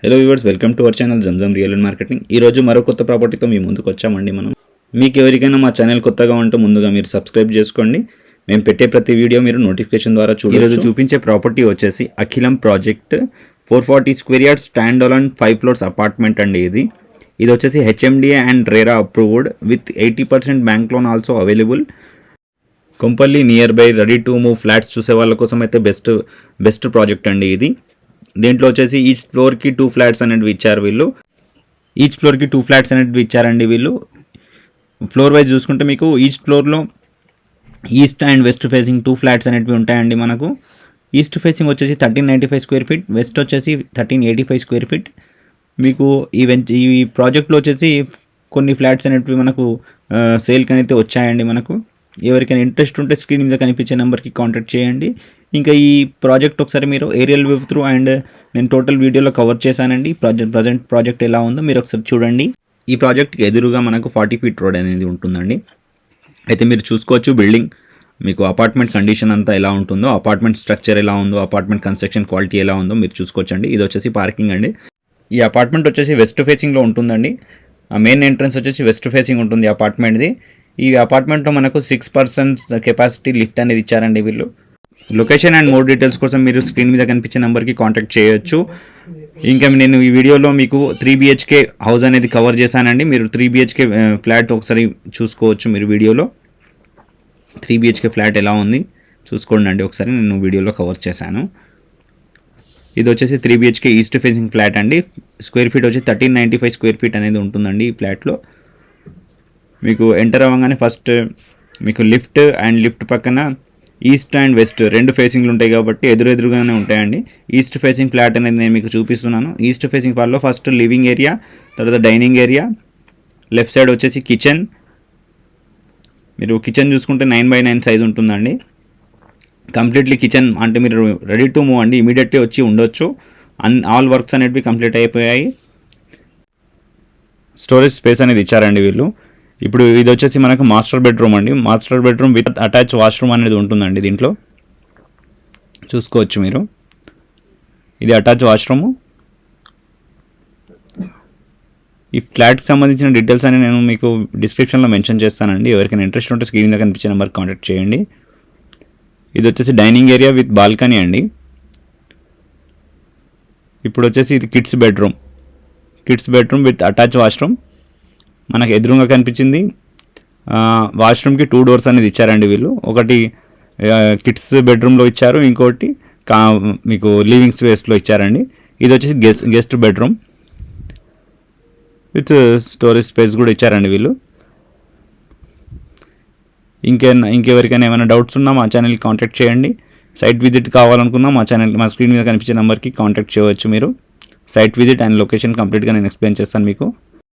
Hello viewers, welcome to our channel జంజమ్ real and marketing. ఈరోజు మరో కొత్త ప్రాపర్టీతో మీ ముందుకు వచ్చామండి. మీకు ఎవరికైనా మా ఛానల్ కొత్తగా ఉంటే ముందుగా మీరు సబ్స్క్రైబ్ చేసుకోండి. మేము పెట్టే ప్రతి వీడియో మీరు నోటిఫికేషన్ ద్వారా చూడవచ్చు. ఈరోజు చూపించే ప్రాపర్టీ వచ్చేసి Akhilam project 440 square yards stand alone 5 floors apartment అండి. ఇది వచ్చేసి HMDA and RERA approved with 80% bank loan also available. Kompally near by ready to move flats చూసే వాళ్ళ కోసం అయితే బెస్ట్ ప్రాజెక్ట్ అండి ఇది. దీంట్లో వచ్చేసి ఈచ్ ఫ్లోర్కి 2 ఫ్లాట్స్ అనేవి ఇచ్చారు వీళ్ళు. ఫ్లోర్ వైజ్ చూసుకుంటే మీకు ఈచ్ ఫ్లోర్లో east and west facing 2 flats అనేవి ఉంటాయండి. మనకు ఈస్ట్ ఫేసింగ్ వచ్చేసి 1395 స్క్వేర్ ఫీట్, వెస్ట్ వచ్చేసి 1385 స్క్వేర్ ఫీట్. మీకు ఈ ప్రాజెక్ట్లో వచ్చేసి కొన్ని ఫ్లాట్స్ అనేవి మనకు సేల్కి అయితే వచ్చాయండి. మనకు ఎవరికైనా ఇంట్రెస్ట్ ఉంటే స్క్రీన్ మీద కనిపించే నెంబర్కి కాంటాక్ట్ చేయండి. ఇంకా ఈ ప్రాజెక్ట్ ఒకసారి మీరు ఏరియల్ వ్యూ త్రూ అండ్ నేను టోటల్ వీడియోలో కవర్ చేశానండి. ప్రజెంట్ ప్రాజెక్ట్ ఎలా ఉందో మీరు ఒకసారి చూడండి. ఈ ప్రాజెక్ట్కి ఎదురుగా మనకు 40 ఫీట్ రోడ్ అనేది ఉంటుందండి. అయితే మీరు చూసుకోవచ్చు బిల్డింగ్ మీకు అపార్ట్మెంట్ కండిషన్ అంతా ఎలా ఉంటుందో, అపార్ట్మెంట్ స్ట్రక్చర్ ఎలా ఉందో, అపార్ట్మెంట్ కన్స్ట్రక్షన్ క్వాలిటీ ఎలా ఉందో మీరు చూసుకోవచ్చండి. ఇది వచ్చేసి పార్కింగ్ అండి. ఈ అపార్ట్మెంట్ వచ్చేసి వెస్ట్ ఫేసింగ్లో ఉంటుందండి. మెయిన్ ఎంట్రన్స్ వచ్చేసి వెస్ట్ ఫేసింగ్ ఉంటుంది అపార్ట్మెంట్ది. ఈ అపార్ట్మెంట్లో మనకు 6% కెపాసిటీ లిఫ్ట్ అనేది ఇచ్చారండి వీళ్ళు. లొకేషన్ అండ్ మోర్ డీటెయిల్స్ కోసం మీరు స్క్రీన్ మీద కనిపించే నెంబర్కి కాంటాక్ట్ చేయొచ్చు. ఇంకా నేను ఈ వీడియోలో మీకు 3 BHK హౌస్ అనేది కవర్ చేశానండి. మీరు 3 BHK ఫ్లాట్ ఒకసారి చూసుకోవచ్చు. మీరు వీడియోలో 3 BHK ఫ్లాట్ ఎలా ఉంది చూసుకోండి అండి. ఒకసారి నేను వీడియోలో కవర్ చేశాను. ఇది వచ్చేసి 3 BHK ఈస్ట్ ఫేసింగ్ ఫ్లాట్ అండి. స్క్వేర్ ఫీట్ వచ్చి 1395 స్క్వేర్ ఫీట్ అనేది ఉంటుందండి ఈ ఫ్లాట్లో. మీకు ఎంటర్ అవ్వగానే ఫస్ట్ మీకు లిఫ్ట్ పక్కన ఈస్ట్ అండ్ వెస్ట్ 2 ఫేసింగ్లు ఉంటాయి కాబట్టి ఎదురుగానే ఉంటాయండి. ఈస్ట్ ఫేసింగ్ ఫ్లాట్ అనేది నేను మీకు చూపిస్తున్నాను. ఈస్ట్ ఫేసింగ్ ఫ్లాట్లో ఫస్ట్ లివింగ్ ఏరియా, తర్వాత డైనింగ్ ఏరియా, లెఫ్ట్ సైడ్ వచ్చేసి కిచెన్. మీరు కిచెన్ చూసుకుంటే 9x9 సైజ్ ఉంటుందండి. కంప్లీట్లీ కిచెన్ అంటే మీరు రెడీ టు మూవ్ అండి, ఇమీడియట్లీ వచ్చి ఉండొచ్చు. ఆల్ వర్క్స్ అనేవి కంప్లీట్ అయిపోయాయి. స్టోరేజ్ స్పేస్ అనేది ఇచ్చారండి వీళ్ళు. ఇప్పుడు ఇది వచ్చేసి మనకు మాస్టర్ బెడ్రూమ్ అండి. Master bedroom with attach washroom అనేది ఉంటుందండి. దీంట్లో చూసుకోవచ్చు మీరు. ఇది అటాచ్ వాష్రూము. ఈ ఫ్లాట్కి సంబంధించిన డీటెయిల్స్ అని నేను మీకు డిస్క్రిప్షన్లో మెన్షన్ చేస్తానండి. ఎవరికైనా ఇంట్రెస్ట్ ఉంటే స్క్రీన్ మీద కనిపించే నెంబర్కి కాంటాక్ట్ చేయండి. ఇది వచ్చేసి డైనింగ్ ఏరియా విత్ బాల్కనీ అండి. ఇప్పుడు వచ్చేసి ఇది kids bedroom with attach washroom. మనకు ఎదురుగా కనిపించింది. వాష్రూమ్కి 2 డోర్స్ అనేది ఇచ్చారండి వీళ్ళు. ఒకటి కిడ్స్ బెడ్రూమ్లో ఇచ్చారు, ఇంకోటి మీకు లివింగ్ స్పేస్లో ఇచ్చారండి. ఇది వచ్చేసి guest bedroom with storage space కూడా ఇచ్చారండి వీళ్ళు. ఇంకెవరికైనా ఏమైనా డౌట్స్ ఉన్నా మా ఛానల్కి కాంటాక్ట్ చేయండి. సైట్ విజిట్ కావాలనుకున్నా మా స్క్రీన్ మీద కనిపించే నెంబర్కి కాంటాక్ట్ చేయవచ్చు మీరు. సైట్ విజిట్ అండ్ లొకేషన్ కంప్లీట్గా నేను ఎక్స్ప్లెయిన్ చేస్తాను మీకు.